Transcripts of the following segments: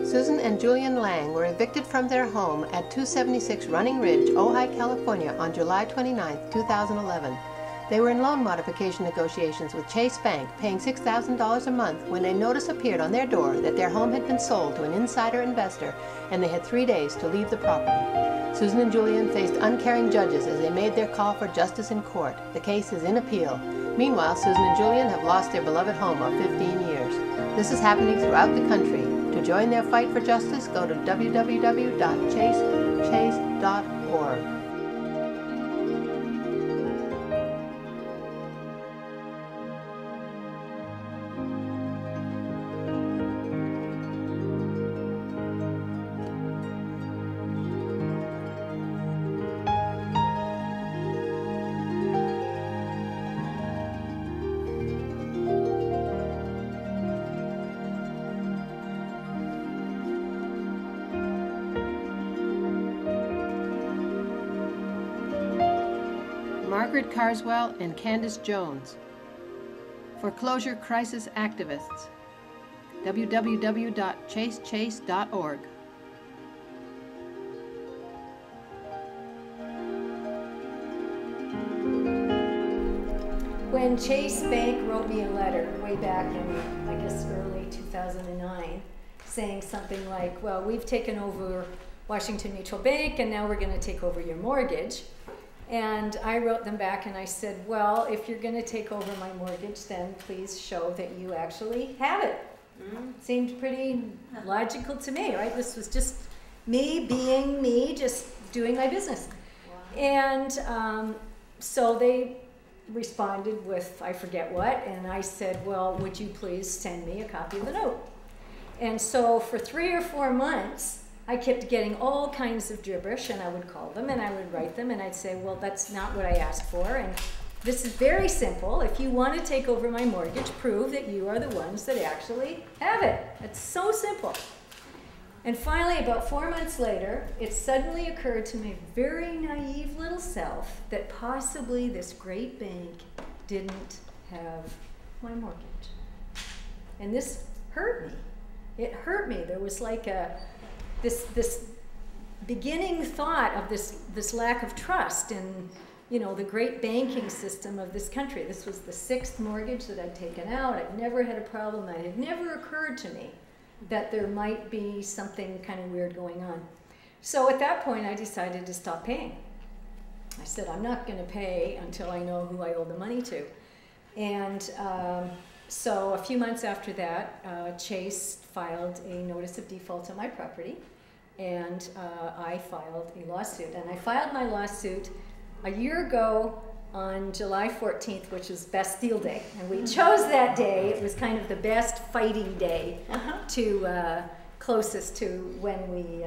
Susan and Julian Lange were evicted from their home at 276 Running Ridge, Ojai, California on July 29, 2011. They were in loan modification negotiations with Chase Bank, paying $6,000 a month when a notice appeared on their door that their home had been sold to an insider investor and they had 3 days to leave the property. Susan and Julian faced uncaring judges as they made their call for justice in court. The case is in appeal. Meanwhile, Susan and Julian have lost their beloved home of 15 years. This is happening throughout the country. To join their fight for justice, go to www.chase.org. Margaret Carswell and Candace Jones. Foreclosure Crisis Activists. www.chasechase.org. When Chase Bank wrote me a letter way back in, I guess, early 2009, saying something like, well, we've taken over Washington Mutual Bank and now we're going to take over your mortgage. And I wrote them back and I said, well, if you're going to take over my mortgage, then please show that you actually have it. Seemed pretty logical to me, right? This was just me being me, just doing my business. Wow. And so they responded with, I forget what, and I said, well, would you please send me a copy of the note? And so for 3 or 4 months, I kept getting all kinds of gibberish, and I would call them and I would write them and I'd say, well, that's not what I asked for, and this is very simple. If you want to take over my mortgage, prove that you are the ones that actually have it. It's so simple. And finally, about 4 months later, it suddenly occurred to my very naive little self that possibly this great bank didn't have my mortgage. And this hurt me. It hurt me. There was like this beginning thought of this lack of trust in, you know, the great banking system of this country. This was the 6th mortgage that I'd taken out. I'd never had a problem. It had never occurred to me that there might be something kind of weird going on. So at that point, I decided to stop paying. I said, I'm not going to pay until I know who I owe the money to. And so a few months after that, Chase filed a notice of default on my property, and I filed a lawsuit. And I filed my lawsuit a year ago on July 14th, which is Bastille Day. And we chose that day. It was kind of the best fighting day to closest to when we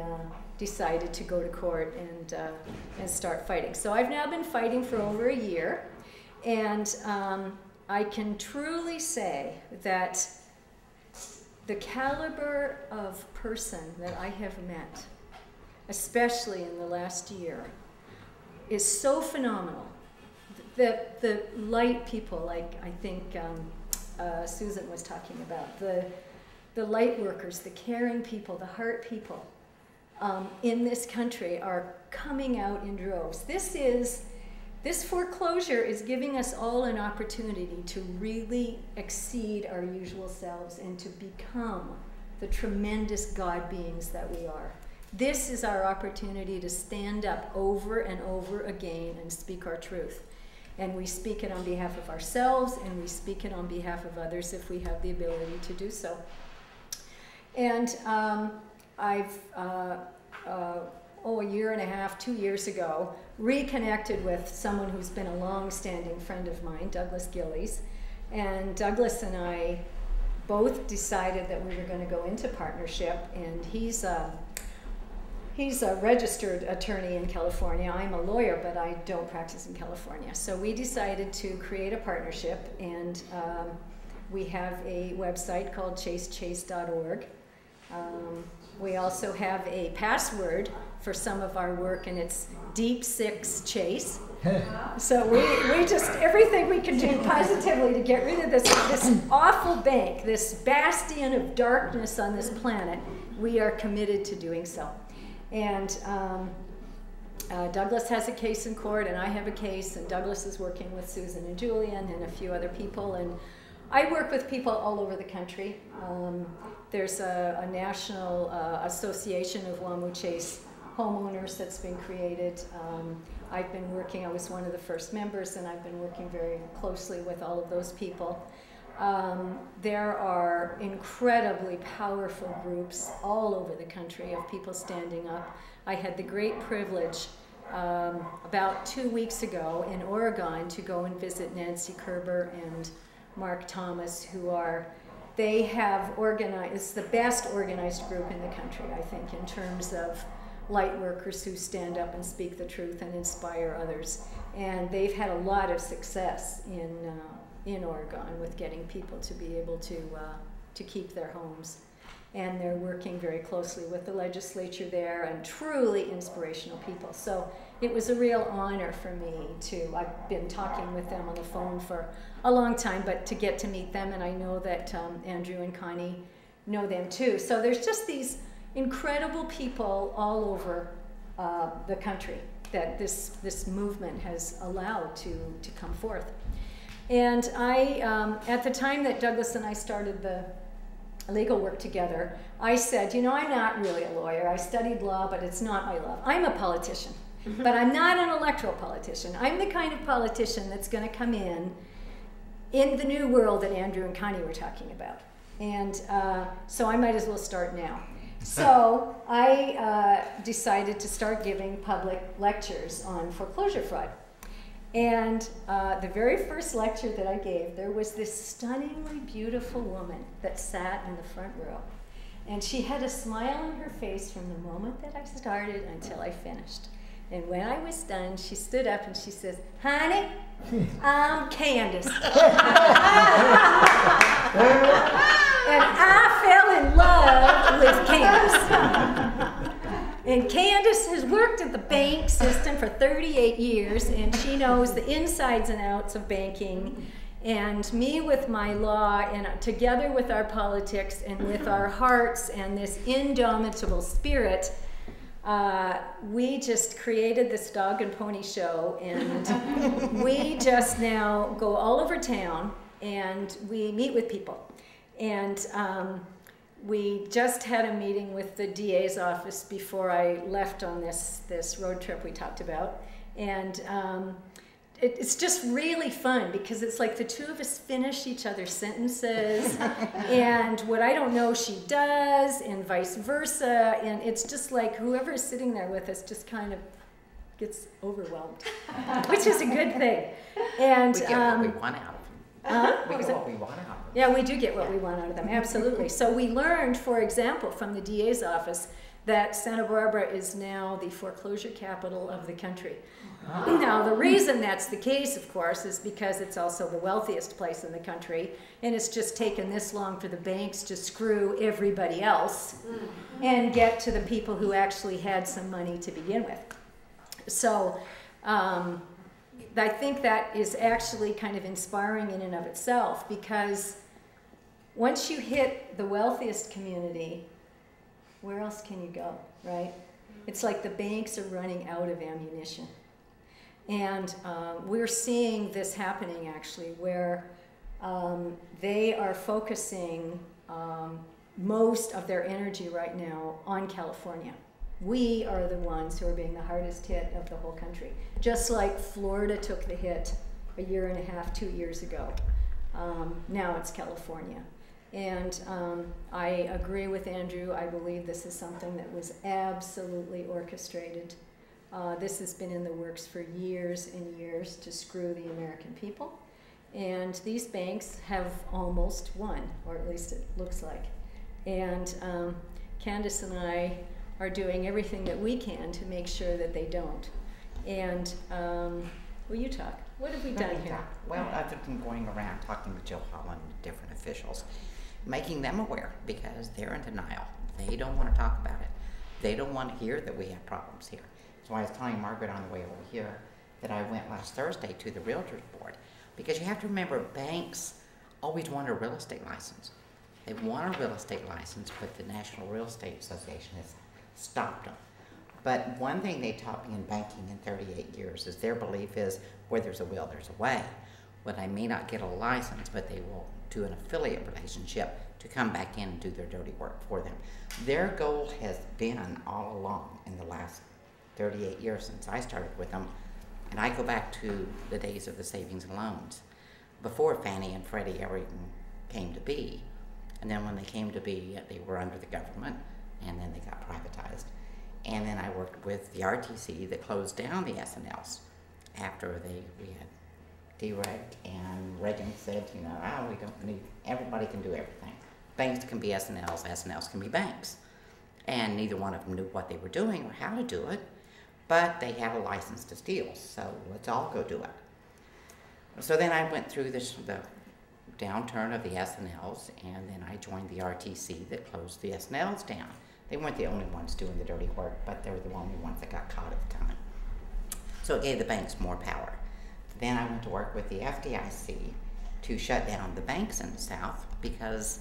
decided to go to court and start fighting. So I've now been fighting for over a year, and I can truly say that the caliber of person that I have met, especially in the last year, is so phenomenal. The light people, like I think Susan was talking about, the light workers, the caring people, the heart people in this country are coming out in droves. This foreclosure is giving us all an opportunity to really exceed our usual selves and to become the tremendous God beings that we are. This is our opportunity to stand up over and over again and speak our truth. And we speak it on behalf of ourselves, and we speak it on behalf of others if we have the ability to do so. And I've, a year and a half, 2 years ago, reconnected with someone who's been a long-standing friend of mine, Douglas Gillies. And Douglas and I both decided that we were going to go into partnership, and he's a registered attorney in California. I'm a lawyer, but I don't practice in California. So we decided to create a partnership, and we have a website called chasechase.org. We also have a password for some of our work, and it's Deep Six Chase. So we just, everything we can do positively to get rid of this awful bank, this bastion of darkness on this planet, we are committed to doing so. And Douglas has a case in court, and I have a case, and Douglas is working with Susan and Julian and a few other people, and I work with people all over the country. There's a national association of Lamu Chase homeowners that's been created. I've been working, I was one of the first members, and I've been working very closely with all of those people. There are incredibly powerful groups all over the country of people standing up. I had the great privilege about 2 weeks ago in Oregon to go and visit Nancy Kerber and Mark Thomas, they have organized, it's the best organized group in the country, I think, in terms of light workers who stand up and speak the truth and inspire others. And they've had a lot of success in Oregon with getting people to be able to keep their homes. And they're working very closely with the legislature there, and truly inspirational people. So it was a real honor for me I've been talking with them on the phone for a long time, but to get to meet them, and I know that Andrew and Connie know them too. So there's just these incredible people all over the country that this movement has allowed to come forth. And I, at the time that Douglas and I started the legal work together, I said, you know, I'm not really a lawyer. I studied law, but it's not my love. I'm a politician, but I'm not an electoral politician. I'm the kind of politician that's going to come in the new world that Andrew and Connie were talking about. And so I might as well start now. So I decided to start giving public lectures on foreclosure fraud. And the very first lecture that I gave, there was this stunningly beautiful woman that sat in the front row. And she had a smile on her face from the moment that I started until I finished. And when I was done, she stood up and she says, "Honey, I'm Candace." And I fell in love with Candace. And Candace has worked at the bank system for 38 years, and she knows the insides and outs of banking. And me with my law, and together with our politics and with our hearts and this indomitable spirit, we just created this dog and pony show, and we just now go all over town and we meet with people. And we just had a meeting with the DA's office before I left on this road trip we talked about. And it's just really fun because it's like the two of us finish each other's sentences and what I don't know she does, and vice versa. And it's just like whoever is sitting there with us just kind of gets overwhelmed, which is a good thing. And we get what we want out of them. We get what we want out of them. Yeah, we do get what we want out of them, absolutely. So we learned, for example, from the DA's office that Santa Barbara is now the foreclosure capital of the country. Oh. Now, the reason that's the case, of course, is because it's also the wealthiest place in the country, and it's just taken this long for the banks to screw everybody else and get to the people who actually had some money to begin with. So I think that is actually kind of inspiring in and of itself, because once you hit the wealthiest community, where else can you go, right? It's like the banks are running out of ammunition. And we're seeing this happening actually, where they are focusing most of their energy right now on California. We are the ones who are being the hardest hit of the whole country. Just like Florida took the hit a year and a half, 2 years ago. Now it's California. And I agree with Andrew. I believe this is something that was absolutely orchestrated. This has been in the works for years and years to screw the American people. And these banks have almost won, or at least it looks like. And Candace and I are doing everything that we can to make sure that they don't. And will you talk? What have we done here? Well, I've been going around talking with Jill Holland and different officials, making them aware, because they're in denial. They don't want to talk about it. They don't want to hear that we have problems here. So I was telling Margaret on the way over here that I went last Thursday to the Realtors Board, because you have to remember, banks always want a real estate license. They want a real estate license, but the National Real Estate Association has stopped them. But one thing they taught me in banking in 38 years is their belief is where there's a will, there's a way. Well, I may not get a license, but they will do an affiliate relationship to come back in and do their dirty work for them. Their goal has been all along in the last 38 years since I started with them, and I go back to the days of the savings and loans, before Fannie and Freddie ever even came to be. And then when they came to be, they were under the government, and then they got privatized. And then I worked with the RTC that closed down the S&Ls after we had deregged, and Reagan said, you know, oh, we don't need, everybody can do everything. Banks can be S&Ls can be banks. And neither one of them knew what they were doing or how to do it, but they had a license to steal, so let's all go do it. So then I went through the downturn of the S&Ls, and then I joined the RTC that closed the S&Ls down. They weren't the only ones doing the dirty work, but they were the only ones that got caught at the time. So it gave the banks more power. Then I went to work with the FDIC to shut down the banks in the South, because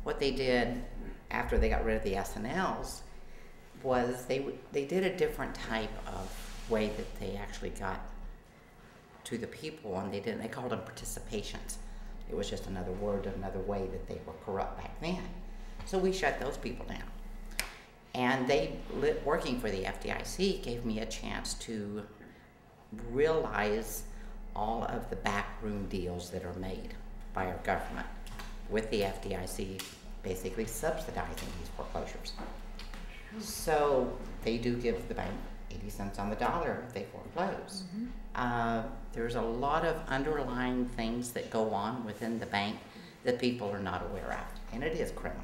what they did after they got rid of the S&Ls was they did a different type of way that they actually got to the people, and they called them participations. It was just another word, another way that they were corrupt back then. So we shut those people down. And working for the FDIC gave me a chance to realize all of the backroom deals that are made by our government with the FDIC basically subsidizing these foreclosures. So they do give the bank 80 cents on the dollar if they foreclose. There's a lot of underlying things that go on within the bank that people are not aware of, and it is criminal.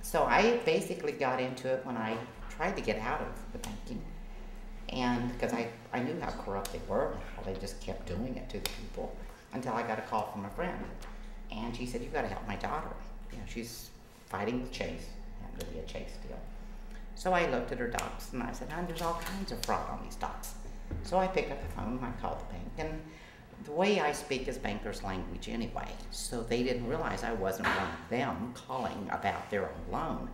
So I basically got into it when I tried to get out of the banking, and because I knew how corrupt they were, how they just kept doing it to the people, until I got a call from a friend, and she said, "You've got to help my daughter. You know, she's fighting with Chase, happened to be a Chase deal." So I looked at her docs, and I said, "Hon, there's all kinds of fraud on these docs." So I picked up the phone, I called the bank, and the way I speak is banker's language anyway, so they didn't realize I wasn't one of them calling about their own loan.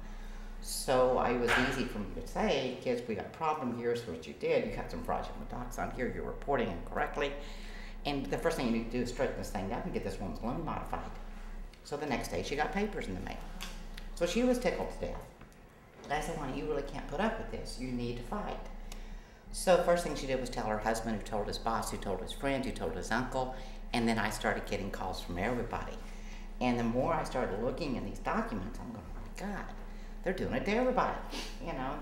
So it was easy for me to say, "Kids, we got a problem, here's what you did, you got some fraudulent docs on here, you're reporting incorrectly, and the first thing you need to do is straighten this thing out and get this woman's loan modified." So the next day she got papers in the mail. So she was tickled to death. And I said, "Honey, you really can't put up with this, you need to fight." So first thing she did was tell her husband, who told his boss, who told his friend, who told his uncle, and then I started getting calls from everybody. And the more I started looking in these documents, I'm going, "Oh my God, they're doing it to everybody." You know,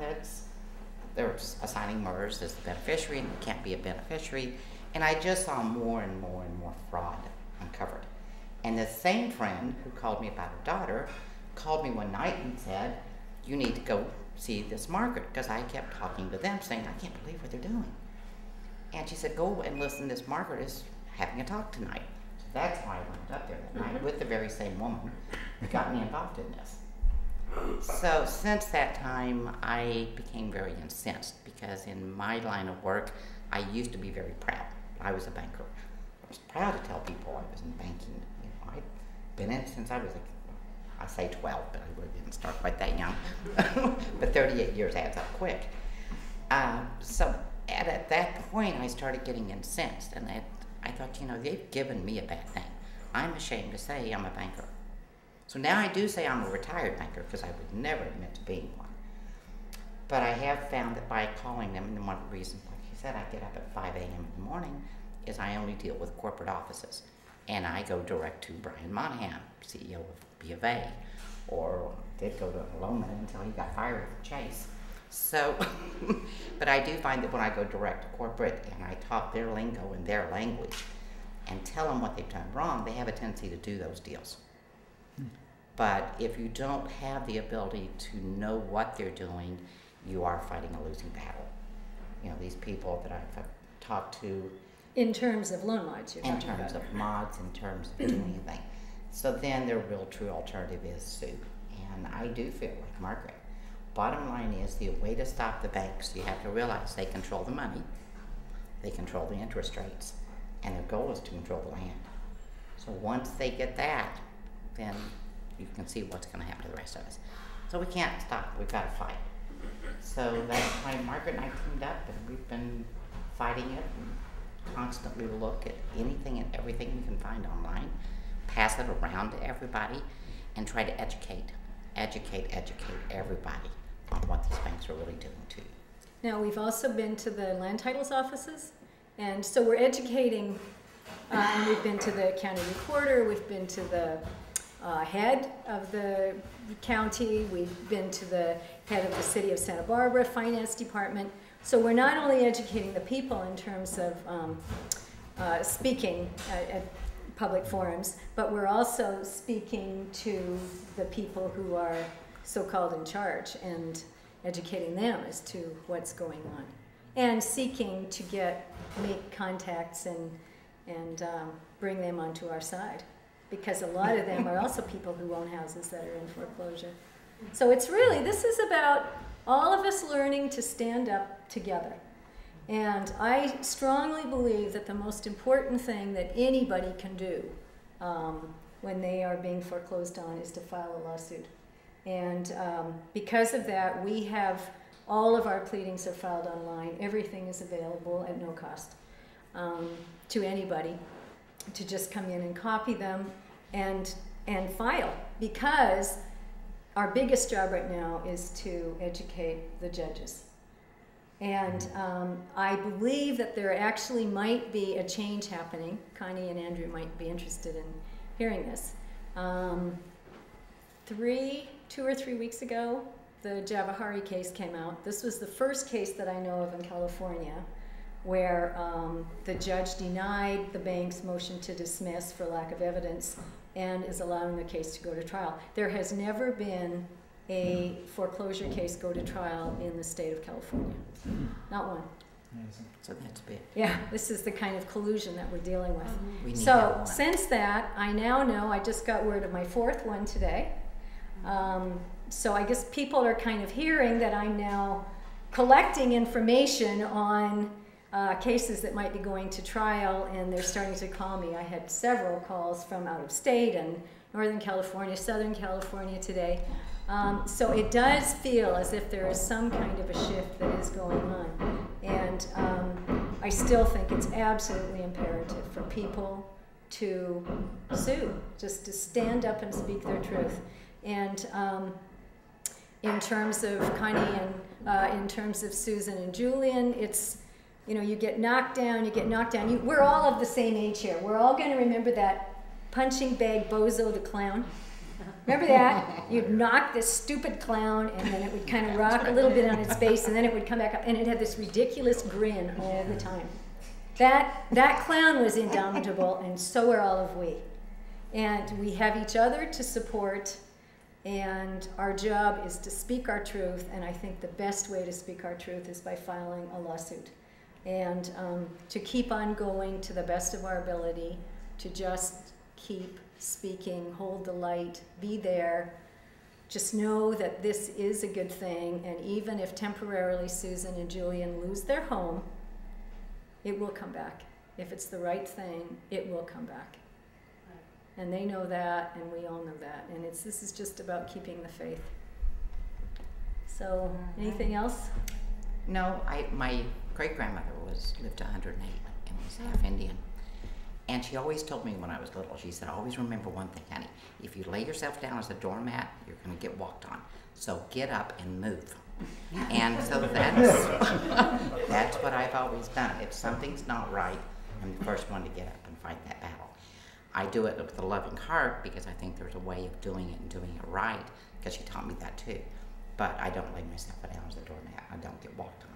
they're assigning MERS as the beneficiary, and you can't be a beneficiary. And I just saw more and more and more fraud uncovered. And the same friend who called me about her daughter called me one night and said, "You need to go see this Margaret," because I kept talking to them saying, "I can't believe what they're doing." And she said, "Go and listen, this Margaret is having a talk tonight." So that's why I went up there that night with the very same woman who got me involved in this. So since that time, I became very incensed, because in my line of work, I used to be very proud. I was a banker. I was proud to tell people I was in banking. You know, I'd been in it since I was I say 12, but I really didn't start quite that young. But 38 years adds up quick. So at that point, I started getting incensed, and I thought, you know, they've given me a bad thing. I'm ashamed to say I'm a banker. So now I do say I'm a retired banker, because I would never admit to being one. But I have found that by calling them, and one of the reasons, like you said, I get up at 5 a.m. in the morning, is I only deal with corporate offices. And I go direct to Brian Monahan, CEO of B of A, or did go to Loma until he got fired from Chase. So, but I do find that when I go direct to corporate and I talk their lingo and their language and tell them what they've done wrong, they have a tendency to do those deals. But if you don't have the ability to know what they're doing, you are fighting a losing battle. You know, these people that I've talked to. In terms of loan mods, you're talking about. In terms of mods, in terms of doing anything. So then their real true alternative is sue. And I do feel like Margaret. Bottom line is, the way to stop the banks, you have to realize they control the money, they control the interest rates, and their goal is to control the land. So once they get that, then you can see what's going to happen to the rest of us. So we can't stop, we've got to fight. So that's why Margaret and I teamed up, and we've been fighting it and constantly look at anything and everything we can find online, pass it around to everybody, and try to educate everybody on what these banks are really doing too. Now, we've also been to the land titles offices, and so we're educating, and we've been to the county recorder, we've been to the head of the county, we've been to the head of the city of Santa Barbara finance department. So we're not only educating the people in terms of speaking at public forums, but we're also speaking to the people who are so-called in charge and educating them as to what's going on, and seeking to make contacts and bring them onto our side, because a lot of them are also people who own houses that are in foreclosure. So it's really, this is about all of us learning to stand up together. And I strongly believe that the most important thing that anybody can do when they are being foreclosed on is to file a lawsuit. And because of that, we have, all of our pleadings are filed online. Everything is available at no cost to anybody to just come in and copy them and file, because our biggest job right now is to educate the judges. And I believe that there actually might be a change happening. Connie and Andrew might be interested in hearing this. 2 or 3 weeks ago, the Javahari case came out. This was the first case that I know of in California where the judge denied the bank's motion to dismiss for lack of evidence and is allowing the case to go to trial. There has never been a foreclosure case go to trial in the state of California. Not one. Amazing. So that's big. Yeah, this is the kind of collusion that we're dealing with. We need So since that, I now know, I just got word of my 4th one today. So I guess people are kind of hearing that I'm now collecting information on cases that might be going to trial, and they're starting to call me. I had several calls from out of state and Northern California, Southern California today. So it does feel as if there is some kind of a shift that is going on. And I still think it's absolutely imperative for people to sue, just to stand up and speak their truth. And in terms of Connie and in terms of Susan and Julian, it's, you know, you get knocked down, you get knocked down. We're all of the same age here. We're all going to remember that punching bag Bozo the clown. Remember that? You'd knock this stupid clown, and then it would kind of rock a little bit on its base, and then it would come back up, and it had this ridiculous grin all the time. That clown was indomitable, and so are all of we. And we have each other to support, and our job is to speak our truth, and I think the best way to speak our truth is by filing a lawsuit. And to keep on going to the best of our ability, to just keep speaking, hold the light, be there. Just know that this is a good thing, and even if temporarily Susan and Julian lose their home, it will come back. If it's the right thing, it will come back. And they know that, and we all know that. And this is just about keeping the faith. So, anything else? No, my great-grandmother lived to 108 and was half Indian. And she always told me when I was little, she said, always remember one thing, honey. If you lay yourself down as a doormat, you're going to get walked on. So get up and move. And so that's what I've always done. If something's not right, I'm the first one to get up and fight that battle. I do it with a loving heart because I think there's a way of doing it and doing it right, because she taught me that too. But I don't lay myself down as a doormat. I don't get walked on.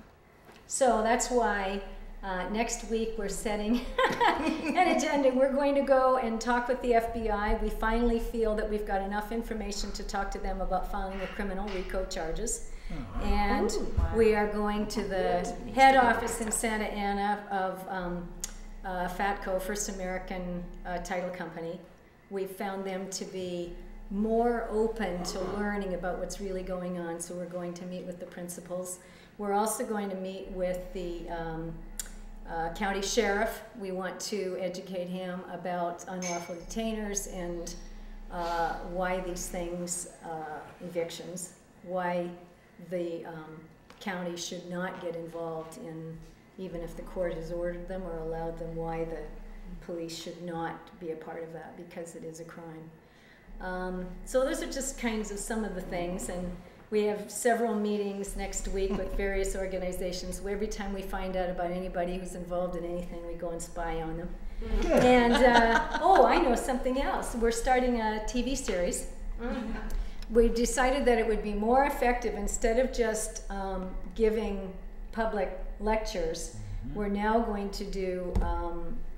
So that's why next week we're setting an agenda. We're going to go and talk with the FBI. We finally feel that we've got enough information to talk to them about filing the criminal RICO charges. And we are going to the head office in Santa Ana of FATCO, First American Title Company. We found them to be more open to learning about what's really going on. So we're going to meet with the principals. We're also going to meet with the county sheriff. We want to educate him about unlawful detainers and why these things, evictions, why the county should not get involved in, even if the court has ordered them or allowed them, why the police should not be a part of that, because it is a crime. So those are just kinds of some of the things, and we have several meetings next week with various organizations where every time we find out about anybody who's involved in anything, we go and spy on them. And, oh, I know something else. We're starting a TV series. We decided that it would be more effective, instead of just giving public lectures, we're now going to do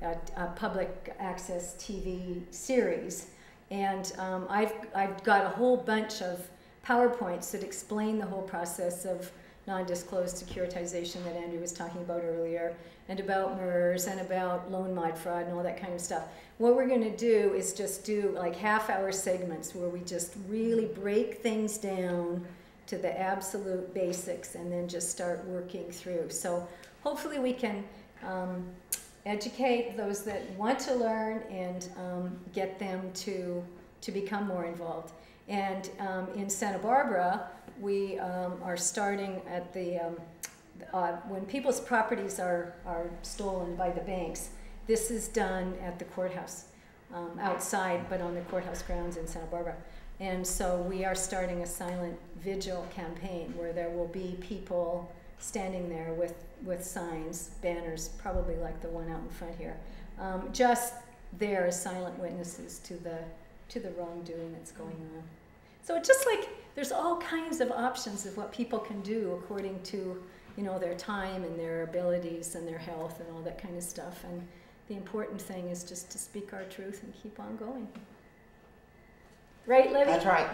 a public access TV series. And I've got a whole bunch of PowerPoints that explain the whole process of non-disclosed securitization that Andrew was talking about earlier, and about MERS, and about loan mod fraud, and all that kind of stuff. What we're going to do is just do like half-hour segments where we just really break things down to the absolute basics, and then just start working through. So hopefully we can educate those that want to learn, and get them to become more involved. And in Santa Barbara, we are starting at the, when people's properties are stolen by the banks, this is done at the courthouse, outside, but on the courthouse grounds in Santa Barbara. And so we are starting a silent vigil campaign where there will be people standing there with signs, banners, probably like the one out in front here, just there as silent witnesses to the wrongdoing that's going on. So just like there's all kinds of options of what people can do according to, you know, their time and their abilities and their health and all that kind of stuff. And the important thing is just to speak our truth and keep on going. Right, Libby? That's right.